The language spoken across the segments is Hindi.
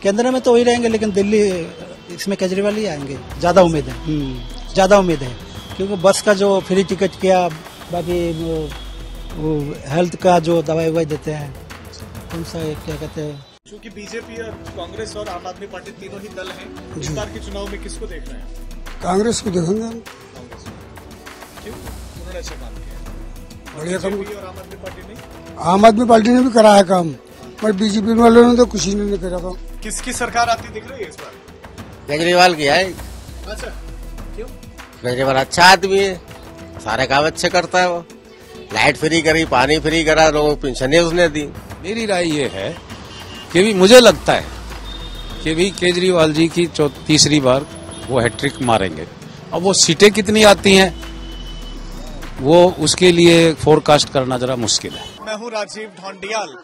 केंद्र में तो वही रहेंगे, लेकिन दिल्ली इसमें केजरीवाल ही आएंगे, ज्यादा उम्मीद है। ज्यादा उम्मीद है, क्योंकि बस का जो फ्री टिकट किया, बाकी वो हेल्थ का जो दवाई ववाई देते हैं, कौन सा क्या कहते हैं। क्योंकि बीजेपी और कांग्रेस और आम आदमी पार्टी तीनों ही दल हैं, इस बार के चुनाव में किसको देख रहे हैं? कांग्रेस को देखेंगे हम। क्यों? उन्होंने अच्छा काम किया, बढ़िया काम। और आम आदमी पार्टी नहीं? आम आदमी पार्टी ने भी करा है काम, पर बीजेपी वालों ने तो कुछ ही नहीं करा काम। किसकी सरकार आती दिख रही है इस बार? केजरीवाल की है। अच्छा, क्यों? केजरीवाल अच्छा आदमी है, सारे काम अच्छे करता है। वो लाइट फ्री करी, पानी फ्री करा, लोगों को पेंशनें उसने दी। मेरी राय ये है कि भी मुझे लगता है कि भी केजरीवाल जी की तीसरी बार वो हैट्रिक मारेंगे। अब वो सीटें कितनी आती हैं वो उसके लिए फोरकास्ट करना जरा मुश्किल है। मैं हूं राजीव ढोंडियाल।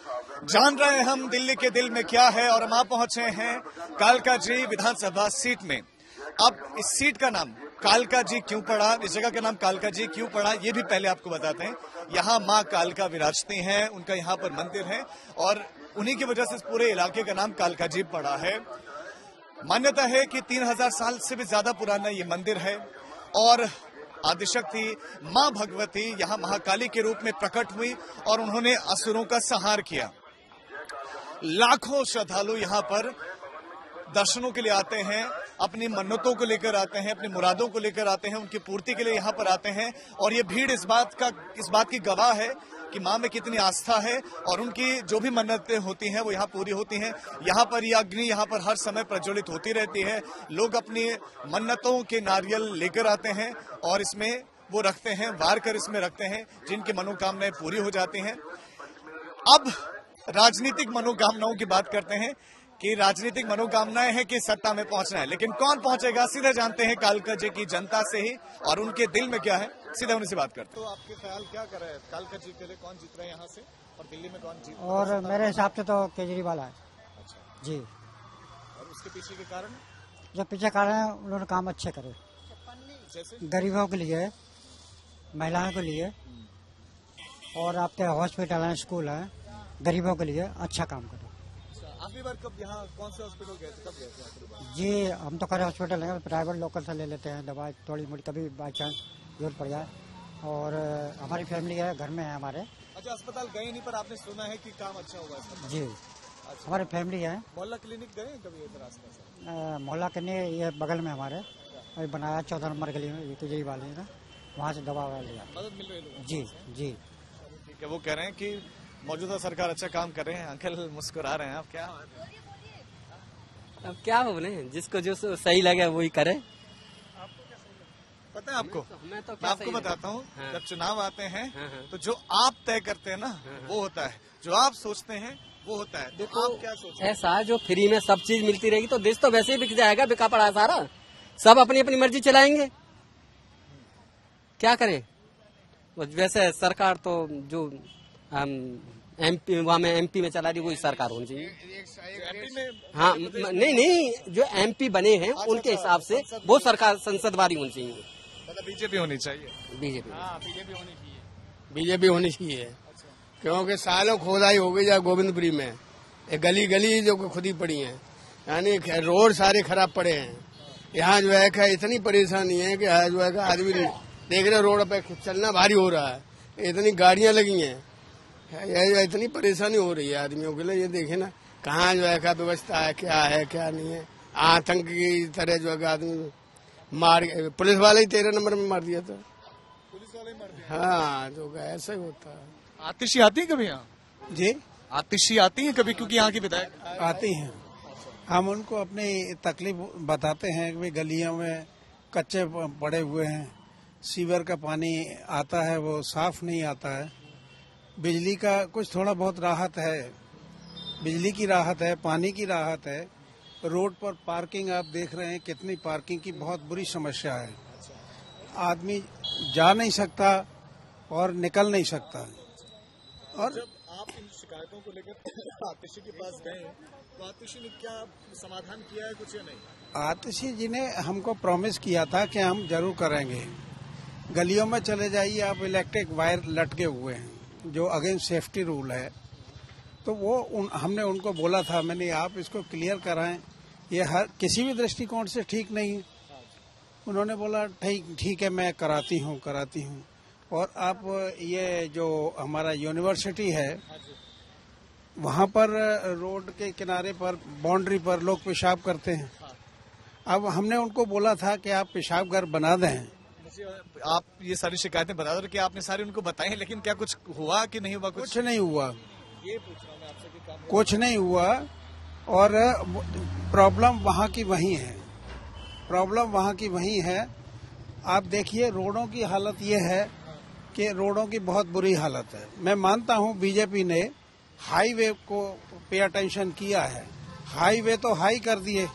जान रहे हैं हम दिल्ली के दिल में क्या है, और हम आ पहुंचे हैं कालकाजी विधानसभा सीट में। अब इस सीट का नाम कालकाजी क्यों पड़ा, इस जगह का नाम कालकाजी क्यों पड़ा, ये भी पहले आपको बताते हैं। यहाँ माँ कालका विराजती हैं, उनका यहाँ पर मंदिर है, और उन्हीं की वजह से इस पूरे इलाके का नाम कालकाजी पड़ा है। मान्यता है कि 3000 साल से भी ज्यादा पुराना ये मंदिर है, और आदिशक्ति माँ भगवती यहाँ महाकाली के रूप में प्रकट हुई और उन्होंने असुरों का संहार किया। लाखों श्रद्धालु यहाँ पर दर्शनों के लिए आते हैं, अपनी मन्नतों को लेकर आते हैं, अपनी मुरादों को लेकर आते हैं, उनकी पूर्ति के लिए यहाँ पर आते हैं। और ये भीड़ इस बात की गवाह है कि माँ में कितनी आस्था है, और उनकी जो भी मन्नतें होती हैं वो यहाँ पूरी होती हैं। यहाँ पर ये अग्नि यहाँ पर हर समय प्रज्वलित होती रहती है। लोग अपनी मन्नतों के नारियल लेकर आते हैं और इसमें वो रखते हैं, वार कर इसमें रखते हैं, जिनकी मनोकामनाएं पूरी हो जाती हैं। अब राजनीतिक मनोकामनाओं की बात करते हैं कि राजनीतिक मनोकामनाएं हैं कि सत्ता में पहुंचना है, लेकिन कौन पहुंचेगा सीधे जानते हैं कालकाजी की जनता से ही, और उनके दिल में क्या है सीधे उन्हीं से बात करते हैं। तो आपके ख्याल क्या कर रहे हैं, कालकाजी के लिए कौन जीत रहा है यहाँ से, और दिल्ली में कौन जीत? और मेरे हिसाब से तो केजरीवाल है। अच्छा जी। और उसके पीछे के कारण? जो पीछे कारण है उन्होंने काम अच्छे करे, जैसे गरीबों के लिए, महिलाओं के लिए, और आपके हॉस्पिटल हैं, स्कूल हैं, गरीबों के लिए अच्छा काम करे। आखिरी बार कब यहाँ कौन से हॉस्पिटल गए थे, कब गए थे आखिरी बार? जी, हम तो करे हॉस्पिटल है, प्राइवेट लोकल से ले लेते हैं दवाई, थोड़ी मोटी कभी बाई चांस जरूरत पड़ जाए। और हमारी फैमिली है, घर में है हमारे। अच्छा, अस्पताल गए नहीं, पर आपने सुना है कि काम अच्छा हुआ है? जी। अच्छा। हमारी फैमिली है। मोहल्ला क्लिनिक गए कभी इधर आसपास? मोहल्ला क्लिनिक ये बगल में हमारे अभी बनाया, 14 नंबर गली में, ये केजरीवाल ने ना, वहाँ से दवा लिया, मदद मिल रही है? जी जी। ठीक है, वो कह रहे हैं कि मौजूदा सरकार अच्छा काम कर रहे हैं। अंकल मुस्कुरा रहे हैं, आप क्या? अब क्या बोले, जिसको जो सही लगे वही करे। पता है आपको? मैं तो मैं आपको बताता हूँ। हाँ। जब चुनाव आते हैं हाँ। तो जो आप तय करते हैं ना, वो होता है, जो आप सोचते हैं वो होता है। देखो, आप क्या सोचते हैं? ऐसा जो फ्री में सब चीज मिलती रहेगी तो देश तो वैसे ही बिक जाएगा, बिका पड़ा सारा, सब अपनी अपनी मर्जी चलाएंगे, क्या करें। वैसे सरकार तो जो एमपी वहाँ में एमपी में चला रही वही सरकार होनी चाहिए। हाँ, नहीं, जो एमपी बने हैं उनके हिसाब से वो सरकार संसद वाली होनी चाहिए। मतलब बीजेपी होनी चाहिए। बीजेपी बीजेपी होनी चाहिए, क्योंकि सालों खोदाई हो गई है गोविंदपुरी में, गली गली जो खुदी पड़ी है, यानी रोड सारे खराब पड़े हैं। यहाँ जो है इतनी परेशानी है कि जो है आदमी देख रहे रोड पे चलना भारी हो रहा है, इतनी गाड़ियां लगी हैं, इतनी परेशानी हो रही है आदमियों के लिए। ये देखे ना कहाँ जो है व्यवस्था है, क्या नहीं है। आतंक की तरह जो है आदमी मार, पुलिस वाले ही 13 नंबर में मार दिया था। पुलिस वाले मार दिया? हाँ, जो ऐसा ही होता है। आतिशी आती है कभी यहाँ? जी, आतिशी आती है कभी, क्योंकि यहाँ की विधायक आती हैं। हम उनको अपनी तकलीफ बताते हैं कि गलियों में कच्चे पड़े हुए हैं, सीवर का पानी आता है वो साफ नहीं आता है, बिजली का कुछ थोड़ा बहुत राहत है, बिजली की राहत है, पानी की राहत है। रोड पर पार्किंग आप देख रहे हैं, कितनी पार्किंग की बहुत बुरी समस्या है। आदमी जा नहीं सकता और निकल नहीं सकता। और जब आप इन शिकायतों को लेकर आतिशी के पास गए तो आतिशी ने क्या समाधान किया है कुछ या नहीं? आतिशी जी ने हमको प्रॉमिस किया था कि हम जरूर करेंगे। गलियों में चले जाइए आप, इलेक्ट्रिक वायर लटके हुए हैं जो अगेंस्ट सेफ्टी रूल है, तो वो हमने उनको बोला था, मैंने आप इसको क्लियर कराएं, ये हर किसी भी दृष्टिकोण से ठीक नहीं है। उन्होंने बोला ठीक है, मैं कराती हूँ। और आप ये जो हमारा यूनिवर्सिटी है, वहाँ पर रोड के किनारे पर बाउंड्री पर लोग पेशाब करते हैं। अब हमने उनको बोला था कि आप पेशाब घर बना दें। आप ये सारी शिकायतें बता दो कि आपने सारी उनको बताई, लेकिन क्या कुछ हुआ कि नहीं हुआ? कुछ नहीं हुआ, ये पूछ रहा हूं मैं आपसे कि काम कुछ नहीं हुआ। और प्रॉब्लम वहाँ की वही है। आप देखिए, रोडों की हालत ये है कि रोडों की बहुत बुरी हालत है। मैं मानता हूँ बीजेपी ने हाईवे को पे अटेंशन किया है, हाईवे तो हाई कर दिए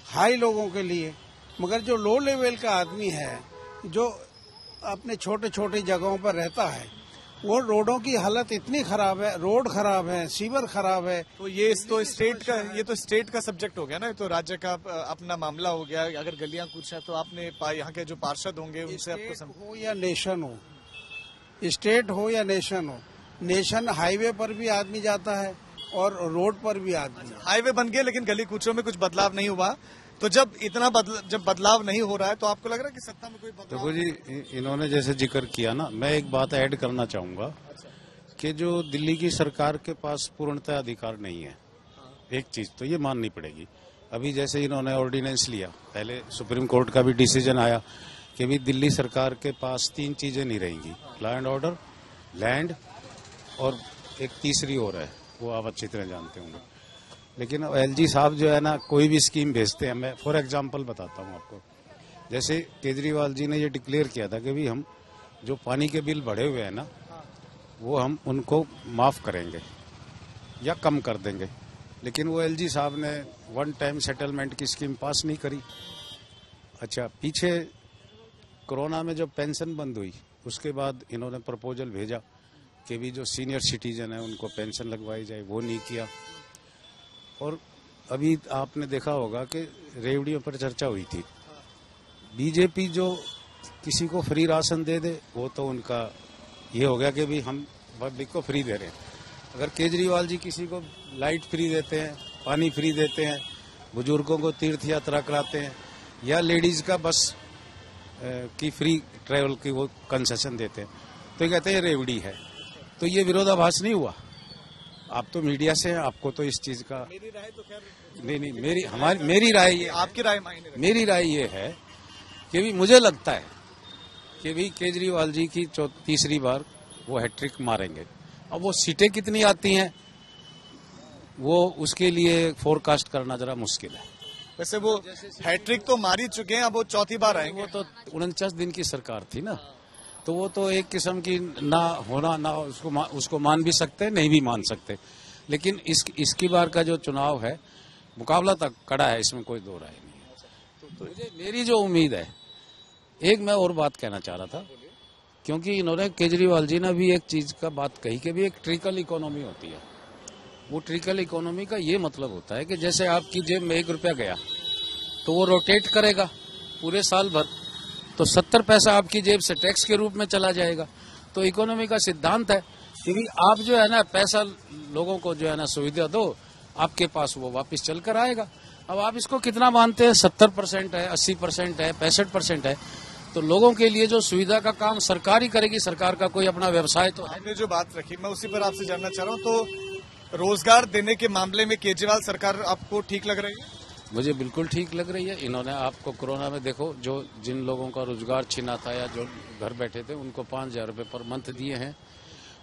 हाई लोगों के लिए, मगर जो लो लेवल का आदमी है, जो अपने छोटे छोटे जगहों पर रहता है, वो रोडों की हालत इतनी खराब है, रोड खराब है, सीवर खराब है। तो ये तो स्टेट का सब्जेक्ट हो गया ना, तो राज्य का अपना मामला हो गया। अगर गलियां कुछ है तो आपने यहाँ के जो पार्षद होंगे उनसे आपको हो या नेशन हो, स्टेट हो या नेशन हो, नेशन हाईवे पर भी आदमी जाता है और रोड पर भी आदमी। हाईवे बन गए लेकिन गली कूचों में कुछ बदलाव नहीं हुआ। तो जब बदलाव नहीं हो रहा है तो आपको लग रहा है कि सत्ता में कोई बदलाव? देखो जी, इन्होंने जैसे जिक्र किया ना, मैं एक बात ऐड करना चाहूंगा कि जो दिल्ली की सरकार के पास पूर्णतः अधिकार नहीं है। एक चीज तो ये माननी पड़ेगी। अभी जैसे इन्होंने ऑर्डिनेंस लिया, पहले सुप्रीम कोर्ट का भी डिसीजन आया कि भी दिल्ली सरकार के पास 3 चीजें नहीं रहेंगी, लॉ एंड ऑर्डर, लैंड और एक तीसरी और है, वो आप अच्छी तरह जानते होंगे। लेकिन एलजी साहब जो है ना, कोई भी स्कीम भेजते हैं, मैं फॉर एग्जांपल बताता हूँ आपको। जैसे केजरीवाल जी ने ये डिक्लेयर किया था कि भी हम जो पानी के बिल बढ़े हुए हैं ना, वो हम उनको माफ करेंगे या कम कर देंगे। लेकिन वो एलजी साहब ने वन टाइम सेटलमेंट की स्कीम पास नहीं करी। अच्छा, पीछे कोरोना में जब पेंशन बंद हुई, उसके बाद इन्होंने प्रपोजल भेजा कि भी जो सीनियर सिटीजन है उनको पेंशन लगवाई जाए, वो नहीं किया। और अभी आपने देखा होगा कि रेवड़ियों पर चर्चा हुई थी। बीजेपी जो किसी को फ्री राशन दे दे, वो तो उनका ये हो गया कि भी हम पब्लिक को फ्री दे रहे हैं। अगर केजरीवाल जी किसी को लाइट फ्री देते हैं, पानी फ्री देते हैं, बुजुर्गों को तीर्थ यात्रा कराते हैं, या लेडीज का बस की फ्री ट्रेवल की वो कंसेशन देते हैं, तो ये कहते हैं रेवड़ी है। तो ये विरोधाभास नहीं हुआ? आप तो मीडिया से हैं, आपको तो इस चीज का मेरी राय तो खैर नहीं, मेरी राय ये, आपकी राय मायने रखती है। मेरी राय ये है कि भी मुझे लगता है कि भी केजरीवाल जी की तीसरी बार वो हैट्रिक मारेंगे। अब वो सीटें कितनी आती हैं, वो उसके लिए फोरकास्ट करना जरा मुश्किल है। वैसे वो हैट्रिक तो मार ही चुके हैं, अब वो चौथी बार आएंगे। वो तो 49 दिन की सरकार थी ना, तो वो तो एक किस्म की ना होना ना उसको मान भी सकते हैं, नहीं भी मान सकते। लेकिन इसकी बार का जो चुनाव है, मुकाबला तक कड़ा है, इसमें कोई दो राय नहीं है। तो मुझे मेरी जो उम्मीद है, एक मैं और बात कहना चाह रहा था, क्योंकि इन्होंने केजरीवाल जी ने भी एक चीज का बात कही कि भी एक ट्रिकल इकोनॉमी होती है। वो ट्रिकल इकोनॉमी का ये मतलब होता है कि जैसे आपकी जेब में 1 रुपया गया तो वो रोटेट करेगा पूरे साल भर, तो 70 पैसा आपकी जेब से टैक्स के रूप में चला जाएगा। तो इकोनॉमी का सिद्धांत है कि आप जो है ना, पैसा लोगों को जो है ना सुविधा दो, आपके पास वो वापस चल कर आएगा। अब आप इसको कितना मानते हैं, 70% है, 80% है, 65% है, तो लोगों के लिए जो सुविधा का काम सरकार ही करेगी। सरकार का कोई अपना व्यवसाय तो आपने जो बात रखी, मैं उसी पर आपसे जानना चाह रहा हूँ। तो रोजगार देने के मामले में केजरीवाल सरकार आपको ठीक लग रही है? मुझे बिल्कुल ठीक लग रही है। इन्होंने आपको कोरोना में देखो, जो जिन लोगों का रोजगार छिना था या जो घर बैठे थे, उनको 5,000 रुपये पर मंथ दिए हैं।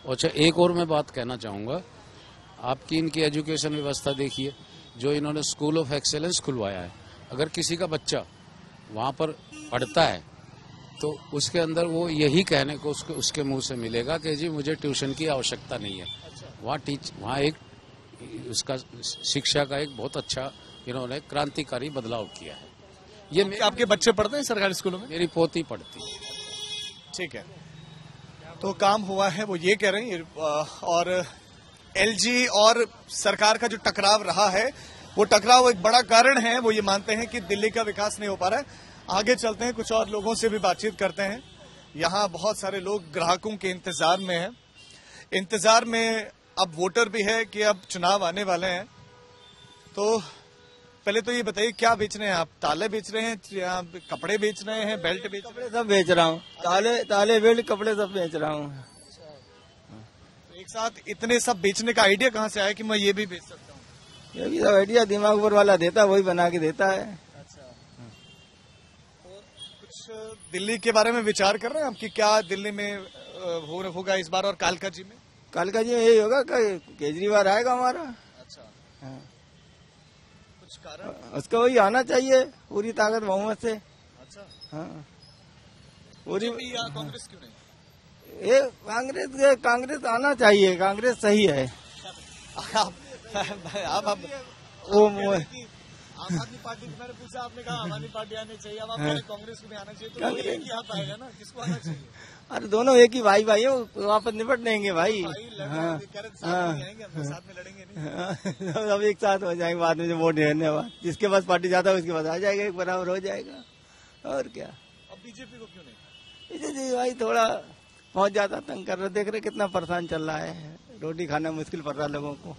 अच्छा, एक और मैं बात कहना चाहूंगा, आपकी इनकी एजुकेशन व्यवस्था देखिए, जो इन्होंने स्कूल ऑफ एक्सेलेंस खुलवाया है। अगर किसी का बच्चा वहां पर पढ़ता है तो उसके अंदर वो यही कहने को उसके मुंह से मिलेगा कि जी मुझे ट्यूशन की आवश्यकता नहीं है। वहाँ एक उसका शिक्षा का एक बहुत अच्छा इन्होंने क्रांतिकारी बदलाव किया है। ये आपके बच्चे पढ़ते हैं सरकारी स्कूलों में? मेरी पोती पढ़ती है। ठीक है, तो काम हुआ है, वो ये कह रहे हैं। और एलजी और सरकार का जो टकराव रहा है, वो टकराव एक बड़ा कारण है। वो ये मानते हैं कि दिल्ली का विकास नहीं हो पा रहा है। आगे चलते हैं, कुछ और लोगों से भी बातचीत करते हैं। यहाँ बहुत सारे लोग ग्राहकों के इंतजार में हैं। इंतजार में अब वोटर भी है कि अब चुनाव आने वाले हैं, तो पहले तो ये बताइए क्या बेच रहे हैं आप? ताले बेच रहे हैं या कपड़े बेच रहे हैं, बेल्ट बेच रहे कपड़े सब बेच रहा हूँ, ताले बेल्ट कपड़े सब बेच रहा हूँ। हैं? एक साथ इतने सब बेचने का आइडिया कहाँ से आया कि मैं ये भी बेच सकता हूँ? ये भी सब आइडिया दिमाग ऊपर वाला देता है, वही बना के देता है। कुछ दिल्ली के बारे में विचार कर रहे हैं आप कि क्या दिल्ली में होगा इस बार और कालका जी में? कालका जी में यही होगा कि केजरीवाल आएगा हमारा। अच्छा, हाँ। कुछ कारण? उसको वही आना चाहिए पूरी ताकत बहुमत से। अच्छा, हाँ पूरी। कांग्रेस क्यों नहीं? ये कांग्रेस आना चाहिए, कांग्रेस सही है। आप वो आम आदमी पार्टी की मैंने पूछा, आपने कहा आम आदमी पार्टी आनी चाहिए, अब आप कह रहे कांग्रेस को भी आना चाहिए, तो एक ही हाथ आएगा ना, किसको आना चाहिए? अरे दोनों एक ही भाई हो, वापस निपट देंगे भाई। हाँ साथ में लड़ेंगे नहीं? सब एक साथ हो जाएंगे बाद में, जो वोट देने बाद जिसके पास पार्टी जाता है उसके पास आ जाएगा, एक बराबर हो जाएगा। और क्या? अब बीजेपी को क्यों नहीं? बीजेपी भाई थोड़ा बहुत ज्यादा तंग कर रहे, देख रहे कितना परेशान चल रहा है, रोटी खाना मुश्किल पड़ रहा है लोगों को।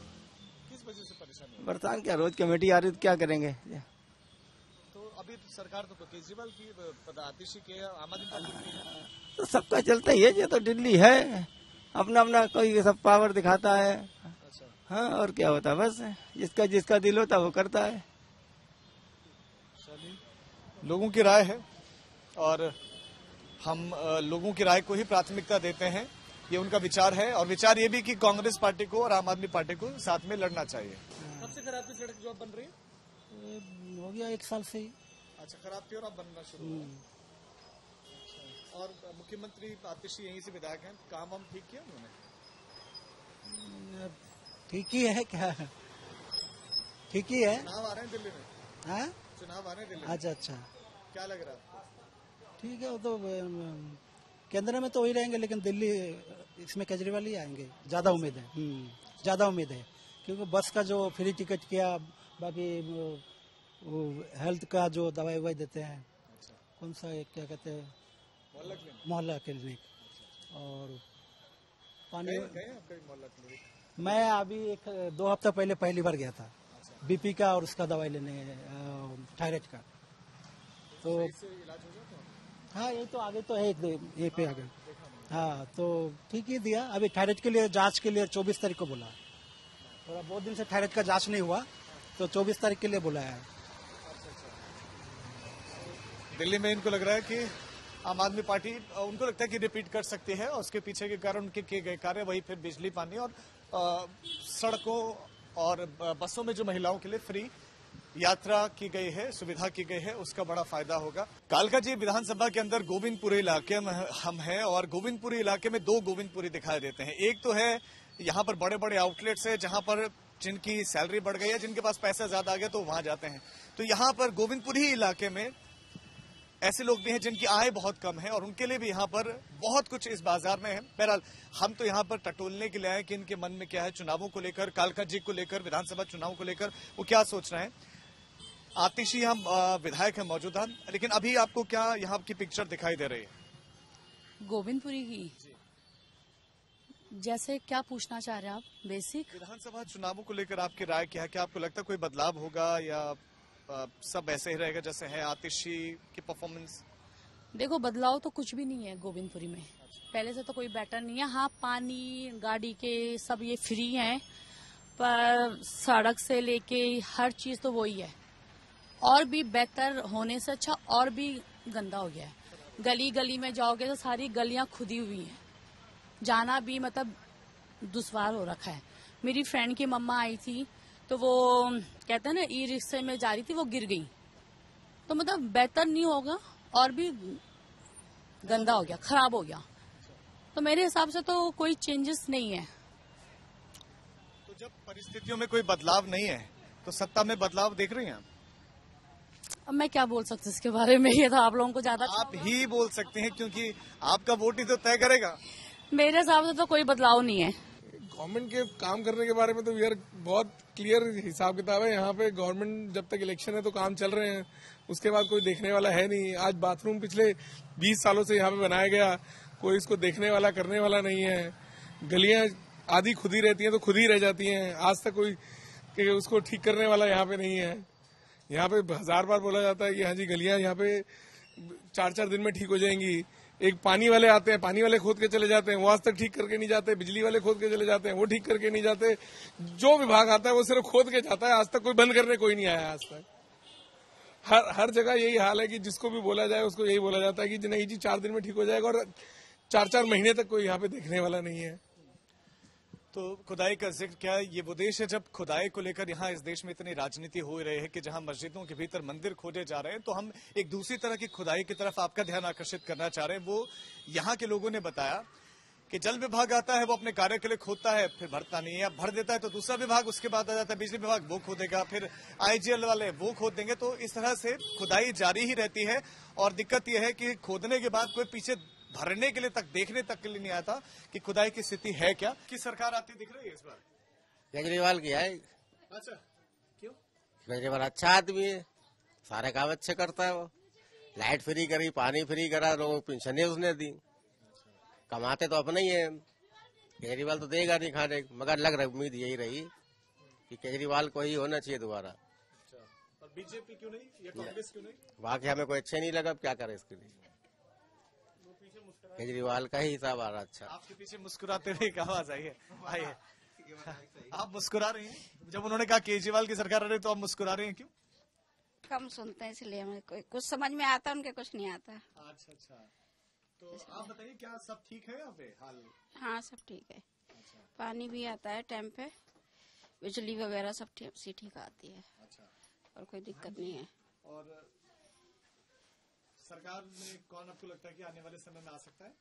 किस वजह से परेशान क्या, रोज कमेटी आ रही तो क्या करेंगे? तो अभी तो सरकार तो केजरीवाल की, आतिशी के, आम आदमी पार्टी की, तो सबका चलता ही है, ये तो दिल्ली है, अपना अपना कोई सब पावर दिखाता है। अच्छा, हाँ और क्या होता है, बस जिसका दिल होता है वो करता है। लोगों की राय है और हम लोगों की राय को ही प्राथमिकता देते हैं, ये उनका विचार है। और विचार ये भी कि कांग्रेस पार्टी को और आम आदमी पार्टी को साथ में लड़ना चाहिए। सबसे खराब की सड़क जो अब बन रही है हो गया 1 साल से ही। अच्छा, खराब थी और अब बनना शुरू हुआ। और मुख्यमंत्री आतिशी यहीं से विधायक हैं, काम हम ठीक किया उन्होंने? ठीक ही है, क्या ठीक ही है। चुनाव आ रहे हैं दिल्ली में? हाँ, चुनाव आ रहे हैं दिल्ली में। अच्छा, क्या लग रहा है आपको? ठीक है, वो तो केंद्र में तो वही रहेंगे, लेकिन दिल्ली इसमें केजरीवाल ही आएंगे, ज्यादा उम्मीद है। ज्यादा उम्मीद है, क्योंकि बस का जो फ्री टिकट किया, बाकी वो हेल्थ का जो दवाई ववाई देते हैं। अच्छा। कौन सा एक क्या कहते हैं, मोहल्ला क्लिनिक। और पानी मोहल्ला क्लिनिक मैं अभी 2 हफ्ता पहले पहली बार गया था। अच्छा। बीपी का और उसका दवाई लेने, थायराइड का। तो हाँ, ये तो आगे तो है, ये पे आगे। हाँ, तो ठीक ही दिया। अभी थायराइड के लिए जांच के लिए 24 तारीख को बोला। थोड़ा बहुत दिन से थायराइड का जांच नहीं हुआ, तो 24 तारीख के लिए बुलाया है। दिल्ली में इनको लग रहा है कि आम आदमी पार्टी, उनको लगता है कि रिपीट कर सकती है, और उसके पीछे के कारण उनके किए गए कार्य, वही फिर बिजली, पानी और सड़कों और बसों में जो महिलाओं के लिए फ्री यात्रा की गई है, सुविधा की गई है, उसका बड़ा फायदा होगा। कालका जी विधानसभा के अंदर गोविंदपुरी इलाके में हम हैं, और गोविंदपुरी इलाके में 2 गोविंदपुरी दिखाई देते हैं। एक तो है यहाँ पर बड़े बड़े आउटलेट्स है, जहाँ पर जिनकी सैलरी बढ़ गई है, जिनके पास पैसा ज्यादा आ गया तो वहां जाते हैं। तो यहाँ पर गोविंदपुरी इलाके में ऐसे लोग भी हैं जिनकी आय बहुत कम है, और उनके लिए भी यहाँ पर बहुत कुछ इस बाजार में है। बहरहाल हम तो यहाँ पर टटोलने के लिए आए कि इनके मन में क्या है चुनावों को लेकर, कालका जी को लेकर, विधानसभा चुनाव को लेकर वो क्या सोच रहे हैं। आतिशी हम विधायक हैं मौजूदा, लेकिन अभी आपको क्या यहाँ की पिक्चर दिखाई दे रही है? गोविंदपुरी की जैसे क्या पूछना चाह रहे हैं आप? बेसिक विधानसभा चुनावों को लेकर आपकी राय क्या है? क्या आपको लगता है कोई बदलाव होगा या सब ऐसे ही रहेगा जैसे है? आतिशी की परफॉर्मेंस, देखो बदलाव तो कुछ भी नहीं है गोविंदपुरी में। पहले से तो कोई बेटर नहीं है। हाँ, पानी, गाड़ी के सब ये फ्री हैं, पर सड़क से लेके हर चीज तो वही है। और भी बेहतर होने से अच्छा और भी गंदा हो गया है। गली गली में जाओगे तो सारी गलियां खुदी हुई हैं, जाना भी मतलब दुश्वार हो रखा है। मेरी फ्रेंड की मम्मा आई थी, तो वो कहते हैं ना, ई रिक्शे में जा रही थी, वो गिर गई। तो मतलब बेहतर नहीं होगा, और भी गंदा हो गया, खराब हो गया। तो मेरे हिसाब से तो कोई चेंजेस नहीं है। तो जब परिस्थितियों में कोई बदलाव नहीं है तो सत्ता में बदलाव देख रही हैं आप? अब मैं क्या बोल सकती हूँ इसके बारे में, ये तो आप लोगों को ज्यादा आप ही बोल सकते हैं, क्योंकि आपका वोट ही तो तय करेगा। मेरे हिसाब से तो कोई बदलाव नहीं है। गवर्नमेंट के काम करने के बारे में तो यार बहुत क्लियर हिसाब किताब है। यहाँ पे गवर्नमेंट जब तक इलेक्शन है तो काम चल रहे हैं, उसके बाद कोई देखने वाला है नहीं। आज बाथरूम पिछले 20 सालों से यहाँ पे बनाया गया, कोई इसको देखने वाला, करने वाला नहीं है। गलियां आधी खुद ही रहती हैं तो खुद ही रह जाती हैं। आज तक कोई कि उसको ठीक करने वाला यहाँ पे नहीं है। यहाँ पे 1000 बार बोला जाता है कि हाँ जी गलियां यहाँ पे 4-4 दिन में ठीक हो जाएंगी। एक पानी वाले आते हैं, पानी वाले खोद के चले जाते हैं, वो आज तक ठीक करके नहीं जाते। बिजली वाले खोद के चले जाते हैं, वो ठीक करके नहीं जाते। जो विभाग आता है वो सिर्फ खोद के जाता है। आज तक कोई बंद करने कोई नहीं आया। आज तक हर जगह यही हाल है कि जिसको भी बोला जाए उसको यही बोला जाता है कि नहीं जी 4 दिन में ठीक हो जाएगा, और 4-4 महीने तक कोई यहाँ पे देखने वाला नहीं है। तो खुदाई का जिक्र क्या, ये वो देश है जब खुदाई को लेकर यहाँ इस देश में इतनी राजनीति हो रही है कि जहाँ मस्जिदों के भीतर मंदिर खोजे जा रहे हैं, तो हम एक दूसरी तरह की खुदाई की तरफ आपका ध्यान आकर्षित करना चाह रहे हैं। वो यहाँ के लोगों ने बताया कि जल विभाग आता है, वो अपने कार्य के लिए खोदता है, फिर भरता नहीं है, या भर देता है तो दूसरा विभाग उसके बाद आ जाता है, बिजली विभाग वो खोदेगा, फिर आईजीएल वाले वो खोद देंगे। तो इस तरह से खुदाई जारी ही रहती है। और दिक्कत यह है कि खोदने के बाद कोई पीछे भरने के लिए तक, देखने तक के लिए नहीं आता कि खुदाई की स्थिति है क्या। कि सरकार आती दिख रही है इस बार? केजरीवाल की है। अच्छा, क्यों? केजरीवाल अच्छा आदमी है, सारे काम अच्छे करता है। वो लाइट फ्री करी, पानी फ्री करा, लोगों को पेंशन उसने दी। कमाते तो अपने ही है, केजरीवाल तो देगा नहीं खाने, मगर लग रही उम्मीद यही रही कि केजरीवाल को ही होना चाहिए दोबारा। और बीजेपी क्यों नहीं, या कांग्रेस क्यों नहीं? बाकी हमें कोई अच्छे नहीं लगा, क्या करे इसके लिए। केजरीवाल का ही हिसाब आ रहा अच्छा। आपके पीछे मुस्कुराते हुए एक आवाज आई है, आप मुस्कुरा रही हैं जब उन्होंने कहा केजरीवाल की सरकार आ रही, तो आप मुस्कुरा रही हैं क्यों? कम सुनते हैं इसलिए हमें कुछ समझ में आता, उनके कुछ नहीं आता। अच्छा, तो आप बताइए क्या सब ठीक है यहाँ पे हाल? हाँ सब ठीक है। पानी भी आता है टाइम पे, बिजली वगैरह सब ठीक आती है। और कोई दिक्कत नहीं है। और सरकार में कौन आपको लगता है कि आने वाले समय में आ सकता है?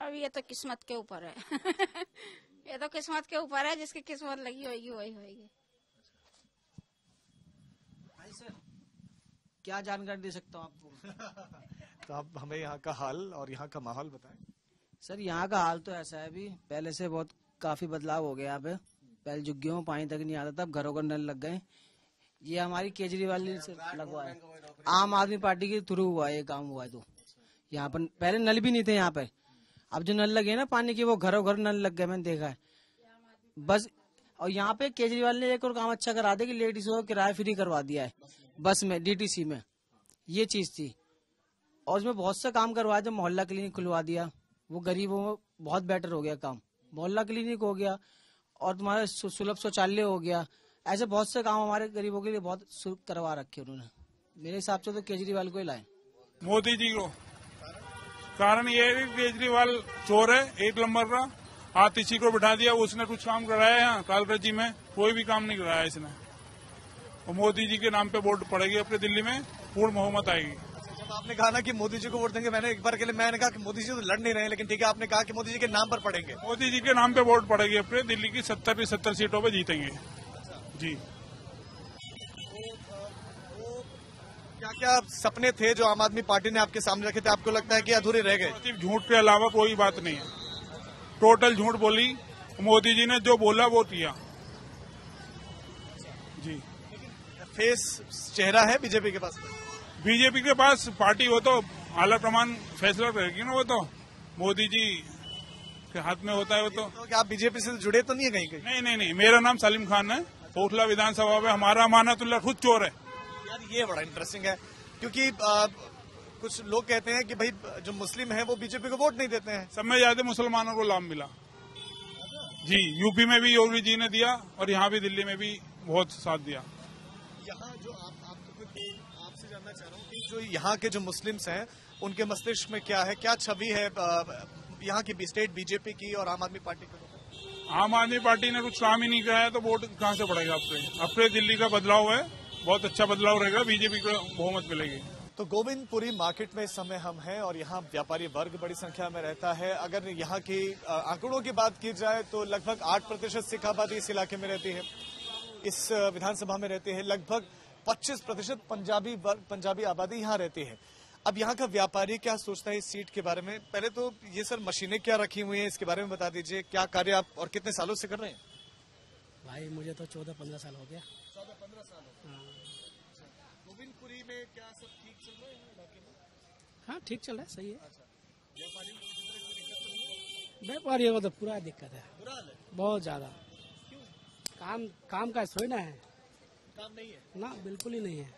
अब ये तो किस्मत के ऊपर है। ये तो किस्मत के ऊपर है, जिसकी किस्मत लगी होगी वही होगी। भाई सर, क्या जानकारी दे सकता हूँ आपको? तो आप हमें यहाँ का हाल और यहाँ का माहौल बताएं। सर यहाँ का हाल तो ऐसा है, अभी पहले से बहुत काफी बदलाव हो गया यहाँ पे। पहले झुग्गियों में पानी तक नहीं आता था, अब घरों को नल लग गए। ये हमारी केजरीवाल से लगवा है, आम आदमी पार्टी के थ्रू हुआ है ये काम हुआ है। तो यहाँ पर पहले नल भी नहीं थे यहाँ पे, अब जो नल लगे ना पानी के, वो घरों घर नल लग गए, मैंने देखा है बस। और यहाँ पे केजरीवाल ने एक और काम अच्छा करा दिया कि लेडीज को किराया फ्री करवा दिया है बस में, डीटीसी में, ये चीज थी। और उसमें बहुत सा काम करवाया, जो मोहल्ला क्लिनिक खुलवा दिया, वो गरीबों में बहुत बेटर हो गया काम। मोहल्ला क्लिनिक हो गया और तुम्हारा सुलभ शौचालय हो गया। ऐसे बहुत से काम हमारे गरीबों के लिए बहुत करवा रखे उन्होंने। मेरे हिसाब से तो केजरीवाल को ही लाए, मोदी जी को। कारण ये है कि केजरीवाल चोर है, एक नंबर का। हाथ इसी को बिठा दिया, उसने कुछ काम कराया यहाँ कालका जी में? कोई भी काम नहीं कराया इसने। और मोदी जी के नाम पे वोट पड़ेगी अपने दिल्ली में, पूर्ण बहुमत आएगी। जब आपने कहा ना कि मोदी जी को वोट देंगे, मैंने एक बार के लिए मैंने कहा कि मोदी जी तो लड़ नहीं रहे, लेकिन ठीक है आपने कहा कि मोदी जी के नाम पर पड़ेंगे। मोदी जी के नाम पे वोट पड़ेगी अपने दिल्ली की 70 सीटों पे जीतेंगे जी। क्या क्या सपने थे जो आम आदमी पार्टी ने आपके सामने रखे थे, आपको लगता है कि अधूरे रह गए? सिर्फ झूठ के अलावा कोई बात नहीं है, टोटल झूठ बोली। मोदी जी ने जो बोला वो किया जी। फेस चेहरा है बीजेपी के पास? बीजेपी के पास पार्टी हो तो आला प्रमाण फैसला करेगी ना, वो तो मोदी जी के हाथ में होता है वो तो। क्या आप बीजेपी से जुड़े तो नहीं है कहीं कहीं? नहीं, मेरा नाम सलीम खान है, ओखला विधानसभा में हमारा अमानतुल्लाह खुद चोर है। यार ये बड़ा इंटरेस्टिंग है, क्योंकि कुछ लोग कहते हैं कि भाई जो मुस्लिम है वो बीजेपी को वोट नहीं देते हैं। सब में ज्यादा मुसलमानों को लाभ मिला जी। यूपी में भी योगी जी ने दिया और यहाँ भी दिल्ली में भी बहुत साथ दिया। यहाँ जो आपसे जानना चाह रहा हूँ कि जो यहाँ के जो मुस्लिम्स हैं उनके मस्तिष्क में क्या है, क्या छवि है यहाँ की स्टेट बीजेपी की और आम आदमी पार्टी की? आम आदमी पार्टी ने कुछ काम ही नहीं कराया तो वोट कहाँ से पड़ेगा अपने दिल्ली का बदलाव है, बहुत अच्छा बदलाव रहेगा, बीजेपी को बहुमत मिलेगी। तो गोविंदपुरी मार्केट में इस समय हम हैं और यहाँ व्यापारी वर्ग बड़ी संख्या में रहता है। अगर यहाँ की आंकड़ों की बात की जाए तो लगभग 8% सिख आबादी इस इलाके में रहती है, इस विधानसभा में रहती है। लगभग 25% पंजाबी आबादी यहाँ रहती है। अब यहाँ का व्यापारी क्या सोचता है इस सीट के बारे में? पहले तो ये सर मशीनें क्या रखी हुई हैं इसके बारे में बता दीजिए, क्या कार्य आप और कितने सालों से कर रहे हैं? भाई मुझे तो 14-15 साल हो गया। 14-15 साल हो गया। गोविंदपुरी में क्या सब ठीक चल रहा है इलाके में? हाँ ठीक चल रहा है, सही है। व्यापारियों को तो पूरा दिक्कत है, बहुत ज्यादा। काम का थोड़ी ना है, काम नहीं है ना, बिल्कुल ही नहीं है।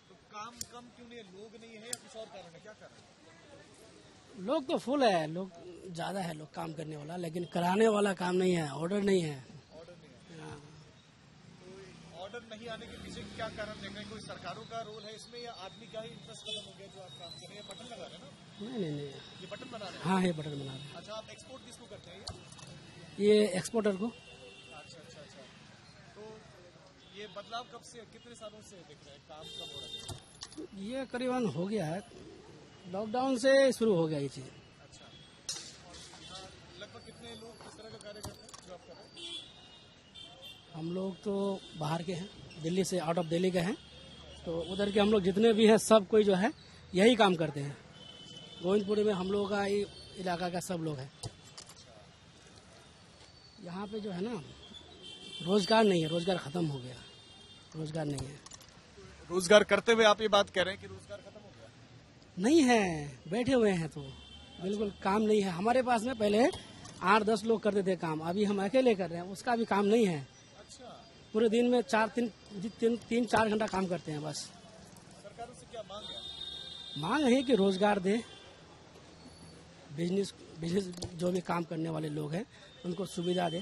तो काम कम क्यों नहीं है? लोग नहीं है या कुछ और कारण है? क्या कारण है? लोग तो फुल है, लोग ज्यादा है, लोग काम करने वाला, लेकिन कराने वाला काम नहीं है, ऑर्डर नहीं है। ऑर्डर नहीं है। तो ऑर्डर नहीं आने के पीछे क्या कारण देख रहे हैं? कोई सरकारों का रोल है इसमें या आदमी का ही इंटरेस्ट खत्म हो गया जो आप काम कर रहे हैं? बटन लगा रहे हैं ना? नहीं, ये बटन बना रहे हैं? हाँ, ये बटन बना रहे हैं। अच्छा, आप एक्सपोर्ट किसको करते हैं? ये एक्सपोर्टर को। अच्छा। तो ये बदलाव कब से, कितने सालों से दिख रहा है? काम कब हो रहा है? ये करीबन हो गया है, लॉकडाउन से शुरू हो गया ये चीज। अच्छा, लगभग कितने लोग किस तरह का कार्य करते हैं जो आप कर रहे हैं? हम लोग तो बाहर के हैं, दिल्ली से, आउट ऑफ दिल्ली के हैं, तो उधर के हम लोग जितने भी हैं सब कोई जो है यही काम करते हैं। गोविंदपुरी में हम लोगों का ही इलाका का सब लोग हैं। यहाँ पे जो है ना, रोजगार नहीं है, रोजगार खत्म हो गया, रोजगार नहीं है। रोजगार करते हुए आप ये बात कह रहे हैं कि रोजगार खत्म हो गया? नहीं है, बैठे हुए हैं, तो बिल्कुल काम नहीं है। हमारे पास में पहले 8-10 लोग करते थे काम, अभी हम अकेले कर रहे हैं, उसका भी काम नहीं है। अच्छा, पूरे दिन में 3-4 घंटा काम करते हैं बस। सरकारों से क्या मांग है? मांग है कि रोजगार दे, बिजनेस जो भी काम करने वाले लोग हैं उनको सुविधा दे।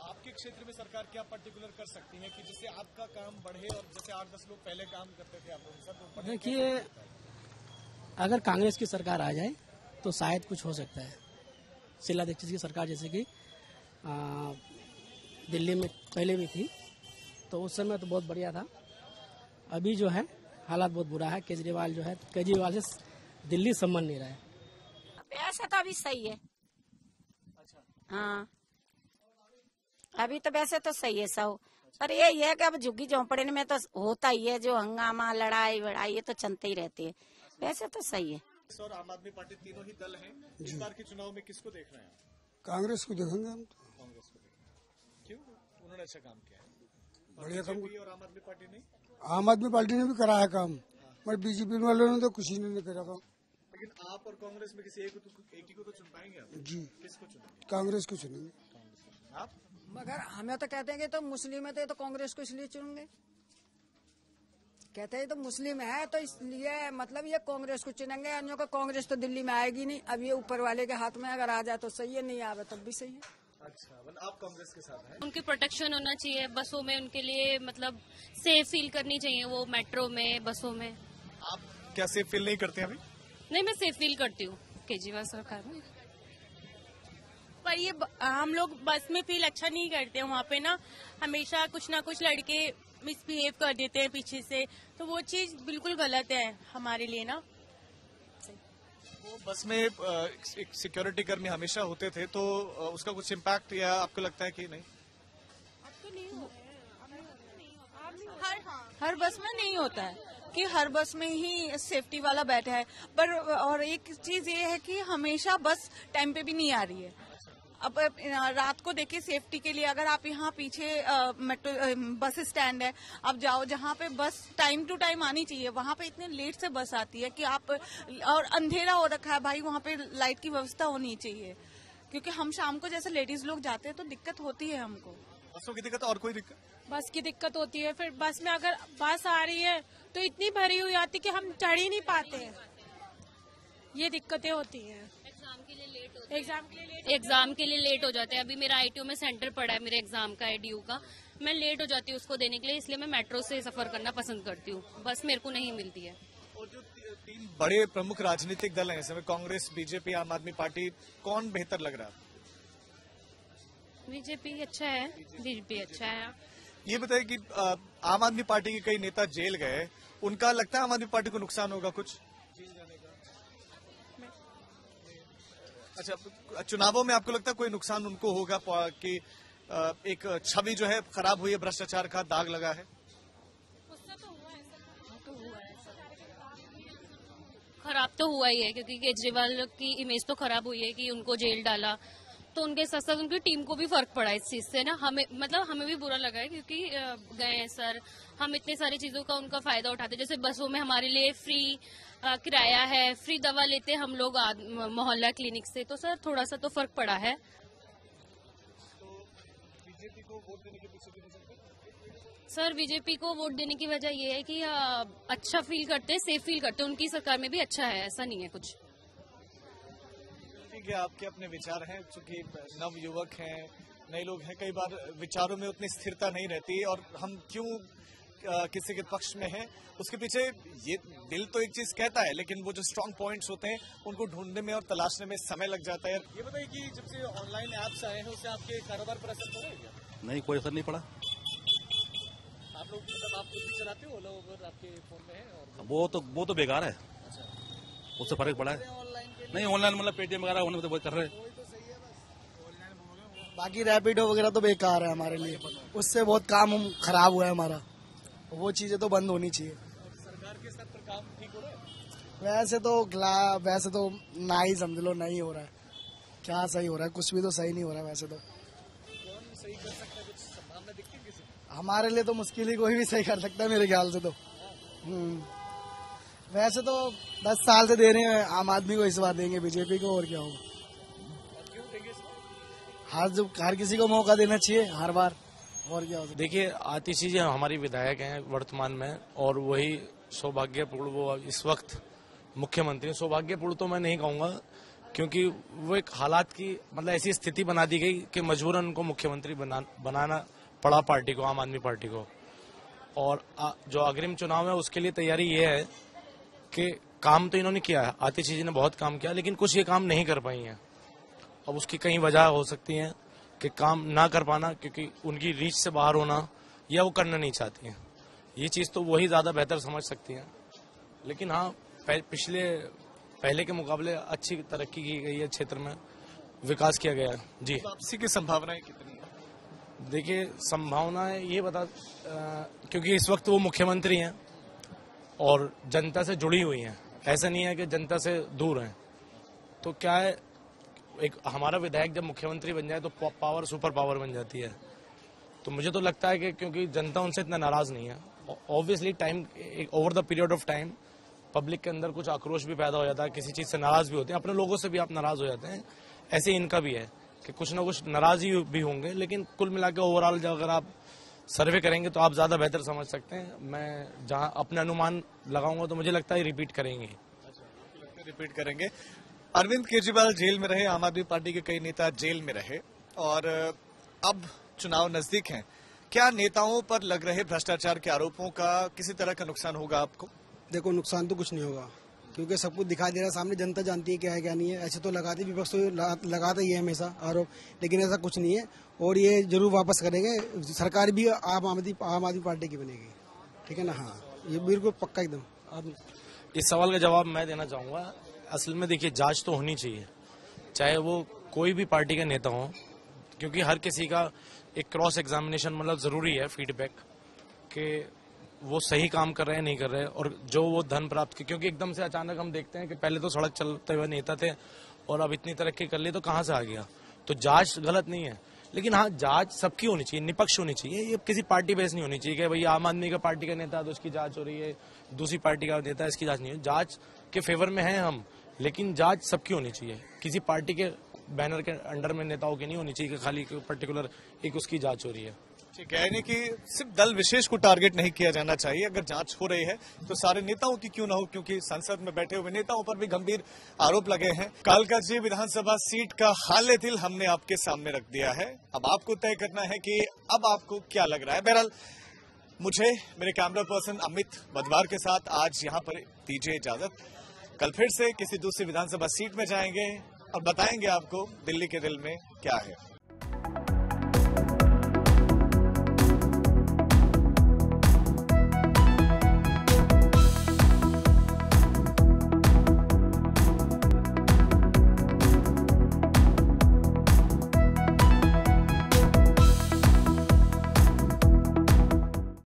आपके क्षेत्र में सरकार क्या पर्टिकुलर कर सकती है कि जिससे आपका काम बढ़े और जैसे 8-10 लोग पहले काम करते थे आप लोग सब? देखिए, अगर कांग्रेस की सरकार आ जाए तो शायद कुछ हो सकता है। शीला दीक्षित की सरकार जैसे कि दिल्ली में पहले भी थी, तो उस समय तो बहुत बढ़िया था। अभी जो है हालात बहुत बुरा है। केजरीवाल से दिल्ली संबंध नहीं रहा है। वैसे तो अभी सही है। अच्छा, हाँ, अभी तो वैसे तो सही है सब, पर ये है कि अब झुग्गी झोंपड़े में तो होता ही है, जो हंगामा, लड़ाई वड़ाई, ये तो चलते ही रहती है। वैसे तो सही है। और आम आदमी पार्टी तीनों ही दल हैं। इस बार के चुनाव में किसको देख रहे हैं? कांग्रेस को देखेंगे हम तो। कांग्रेस को देखेंगे। क्यों? उन्होंने अच्छा काम किया है। बढ़िया काम। और आम आदमी पार्टी नहीं? आम आदमी पार्टी ने भी करा है काम, पर बीजेपी वालों ने तो कुछ ही नहीं करा काम। लेकिन आप और कांग्रेस में किसी एक ही को तो चुन पाएंगे आप? जी, किसको चुनेंगे? कांग्रेस को चुनेंगे। आप? मगर हमें तो कहते हैं कि तो मुस्लिम है तो कांग्रेस को इसलिए चुनेंगे। कहते हैं तो मुस्लिम है तो इसलिए मतलब ये कांग्रेस को चुनेंगे। अन्यों को कांग्रेस तो दिल्ली में आएगी नहीं। अब ये ऊपर वाले के हाथ में अगर आ जाए तो सही है, नहीं आवे तब भी सही है। अच्छा, आप कांग्रेस के साथ हैं? उनकी प्रोटेक्शन होना चाहिए बसों में, उनके लिए मतलब सेफ फील करनी चाहिए वो मेट्रो में, बसों में। आप क्या सेफ फील नहीं करते अभी? नहीं, मैं सेफ फील करती हूँ केजरीवाल सरकार में। पर ये हम लोग बस में फील अच्छा नहीं करते। वहाँ पे ना हमेशा कुछ ना कुछ लड़के मिसबिहेव कर देते हैं पीछे से, तो वो चीज बिल्कुल गलत है हमारे लिए ना। वो बस में एक सिक्योरिटी कर्मी हमेशा होते थे, तो उसका कुछ इम्पैक्ट या आपको लगता है कि नहीं? हर बस में नहीं होता है कि हर बस में ही सेफ्टी वाला बैठा है, पर और एक चीज ये है कि हमेशा बस टाइम पे भी नहीं आ रही है। अब रात को देखिए, सेफ्टी के लिए अगर आप यहाँ पीछे मेट्रो बस स्टैंड है, आप जाओ जहाँ पे बस टाइम टू टाइम आनी चाहिए, वहाँ पे इतने लेट से बस आती है कि आप, और अंधेरा हो रखा है भाई, वहाँ पे लाइट की व्यवस्था होनी चाहिए, क्योंकि हम शाम को जैसे लेडीज लोग जाते हैं तो दिक्कत होती है हमको। बसों की दिक्कत और कोई दिक्कत? बस की दिक्कत होती है। फिर बस में अगर बस आ रही है तो इतनी भरी हुई आती कि हम चढ़ ही नहीं पाते हैं, ये दिक्कतें होती हैं। एग्जाम के लिए लेट हो जाते हैं। अभी मेरा आईटीओ में सेंटर पड़ा है मेरे एग्जाम का, एडीयू का, मैं लेट हो जाती हूँ उसको देने के लिए, इसलिए मैं मेट्रो से सफर करना पसंद करती हूँ, बस मेरे को नहीं मिलती है। और जो 3 बड़े प्रमुख राजनीतिक दल हैं, इसमें कांग्रेस, बीजेपी, आम आदमी पार्टी, कौन बेहतर लग रहा है? बीजेपी अच्छा है, बीजेपी अच्छा है। ये बताइए कि आम आदमी पार्टी के कई नेता जेल गए, उनका लगता है आम आदमी पार्टी को नुकसान होगा कुछ? अच्छा, चुनावों में आपको लगता है कोई नुकसान उनको होगा कि एक छवि जो है खराब हुई है, भ्रष्टाचार का दाग लगा है? खराब तो हुआ ही है, क्योंकि केजरीवाल की इमेज तो खराब हुई है कि उनको जेल डाला, तो उनके साथ साथ उनकी टीम को भी फर्क पड़ा इस चीज से ना। हमें भी बुरा लगा है, क्योंकि गए हैं सर, हम इतनी सारी चीजों का उनका फायदा उठाते, जैसे बसों में हमारे लिए फ्री किराया है, फ्री दवा लेते हैं हम लोग मोहल्ला क्लिनिक से, तो सर थोड़ा सा तो फर्क पड़ा है। सर बीजेपी को वोट देने की वजह ये है कि अच्छा फील करते हैं, सेफ फील करते हैं, उनकी सरकार में भी अच्छा है, ऐसा नहीं है कुछ। ठीक है, आपके अपने विचार हैं, चूंकि नव युवक हैं, नए लोग हैं, कई बार विचारों में उतनी स्थिरता नहीं रहती और हम क्यों किसी के पक्ष में हैं, उसके पीछे ये दिल तो एक चीज कहता है, लेकिन वो जो स्ट्रांग पॉइंट्स होते हैं उनको ढूंढने में और तलाशने में समय लग जाता है। ये बताइए कि जब से ऑनलाइन ऐप्स आए हैं उससे आपके कारोबार पर असर पड़ा है क्या? नहीं, कोई असर नहीं पड़ा। आप लोग मतलब आप खुद भी चलाते हो ओला उबर, आपके फोन में है? और वो तो बेकार है, उससे फर्क पड़ा है। नहीं, ऑनलाइन मतलब पेटीएम वगैरह होने तो कर रहे। बाकी रैपिडो वगैरह तो बेकार है हमारे लिए, उससे बहुत काम खराब हुआ है हमारा, वो चीजें तो बंद होनी चाहिए। सरकार के स्तर पर काम ठीक हो रहा है? वैसे तो ना ही समझ लो, नहीं हो रहा है। क्या सही हो रहा है? कुछ भी तो सही नहीं हो रहा है वैसे तो। कौन सही कर सकता है? कुछ संभावना दिखती है किसी? हमारे लिए तो मुश्किल ही कोई भी सही कर सकता है मेरे ख्याल से तो। वैसे तो 10 साल से दे रहे हैं आम आदमी को, इस बार देंगे बीजेपी को, और क्या होगा। क्यों देंगे इस बार? हर किसी को मौका देना चाहिए हर बार, और क्या होगा। देखिए, आतिशी जी हमारी विधायक हैं वर्तमान में, और वही सौभाग्यपूर्ण वो इस वक्त मुख्यमंत्री। सौभाग्यपूर्ण तो मैं नहीं कहूँगा, क्योंकि वो एक हालात की मतलब ऐसी स्थिति बना दी गई कि मजबूरन उनको मुख्यमंत्री बनाना पड़ा पार्टी को, आम आदमी पार्टी को। और जो अग्रिम चुनाव है उसके लिए तैयारी ये है कि काम तो इन्होंने किया है, आतिशी जी ने बहुत काम किया, लेकिन कुछ ये काम नहीं कर पाई हैं। अब उसकी कई वजह हो सकती हैं कि काम ना कर पाना, क्योंकि उनकी रीच से बाहर होना, या वो करना नहीं चाहती हैं। ये चीज़ तो वही ज़्यादा बेहतर समझ सकती हैं। लेकिन हाँ, पहले के मुकाबले अच्छी तरक्की की गई है, क्षेत्र में विकास किया गया है जी। वापसी की संभावनाएं कितनी है? देखिए, संभावनाएं ये क्योंकि इस वक्त वो मुख्यमंत्री हैं और जनता से जुड़ी हुई हैं, ऐसा नहीं है कि जनता से दूर हैं। तो क्या है, एक हमारा विधायक जब मुख्यमंत्री बन जाए तो पावर सुपर पावर बन जाती है। तो मुझे तो लगता है कि क्योंकि जनता उनसे इतना नाराज नहीं है, obviously time over the period of time public के अंदर कुछ आक्रोश भी पैदा हो जाता है, किसी चीज से नाराज भी होते हैं, अपने लोगों से भी आप नाराज हो जाते हैं। ऐसे इनका भी है कि कुछ ना कुछ नाराज भी होंगे, लेकिन कुल मिला के ओवरऑल अगर आप सर्वे करेंगे तो आप ज्यादा बेहतर समझ सकते हैं। मैं जहां अपने अनुमान लगाऊंगा तो मुझे लगता है रिपीट करेंगे। रिपीट करेंगे। अरविंद केजरीवाल जेल में रहे, आम आदमी पार्टी के कई नेता जेल में रहे, और अब चुनाव नजदीक हैं। क्या नेताओं पर लग रहे भ्रष्टाचार के आरोपों का किसी तरह का नुकसान होगा आपको? देखो, नुकसान तो कुछ नहीं होगा, क्योंकि सब कुछ दिखाई दे रहा है सामने, जनता जानती है क्या है क्या नहीं है। ऐसे तो लगाते, विपक्ष तो लगाता ही है हमेशा आरोप, लेकिन ऐसा कुछ नहीं है। और ये जरूर वापस करेंगे, सरकार भी आम आदमी पार्टी की बनेगी, ठीक है ना। हाँ, ये बिल्कुल पक्का एकदम। इस सवाल का जवाब मैं देना चाहूंगा। असल में देखिए, जांच तो होनी चाहिए, चाहे वो कोई भी पार्टी का नेता हो, क्योंकि हर किसी का एक क्रॉस एग्जामिनेशन मतलब जरूरी है, फीडबैक कि वो सही काम कर रहे हैं नहीं कर रहे हैं, और जो वो धन प्राप्त, क्योंकि एकदम से अचानक हम देखते हैं कि पहले तो सड़क चलते हुए नेता थे और अब इतनी तरक्की कर ली, तो कहाँ से आ गया। तो जांच गलत नहीं है, लेकिन हाँ, जांच सबकी होनी चाहिए, निष्पक्ष होनी चाहिए। ये किसी पार्टी बेस नहीं होनी चाहिए कि भाई आम आदमी का पार्टी का नेता तो उसकी जांच हो रही है, दूसरी पार्टी का नेता इसकी जांच नहीं है। जांच के फेवर में हैं हम, लेकिन जांच सबकी होनी चाहिए। किसी पार्टी के बैनर के अंडर में नेताओं की नहीं होनी चाहिए कि खाली पर्टिकुलर एक उसकी जांच हो रही है। ठीक है, यानी कि सिर्फ दल विशेष को टारगेट नहीं किया जाना चाहिए। अगर जांच हो रही है तो सारे नेताओं की क्यों ना हो, क्योंकि संसद में बैठे हुए नेताओं पर भी गंभीर आरोप लगे हैं। कालकाजी विधानसभा सीट का हाले दिल हमने आपके सामने रख दिया है। अब आपको तय करना है कि अब आपको क्या लग रहा है। बहरहाल, मुझे मेरे कैमरा पर्सन अमित वधवार के साथ आज यहाँ पर दीजिए इजाजत। कल फिर से किसी दूसरी विधानसभा सीट में जाएंगे और बताएंगे आपको दिल्ली के दिल में क्या है।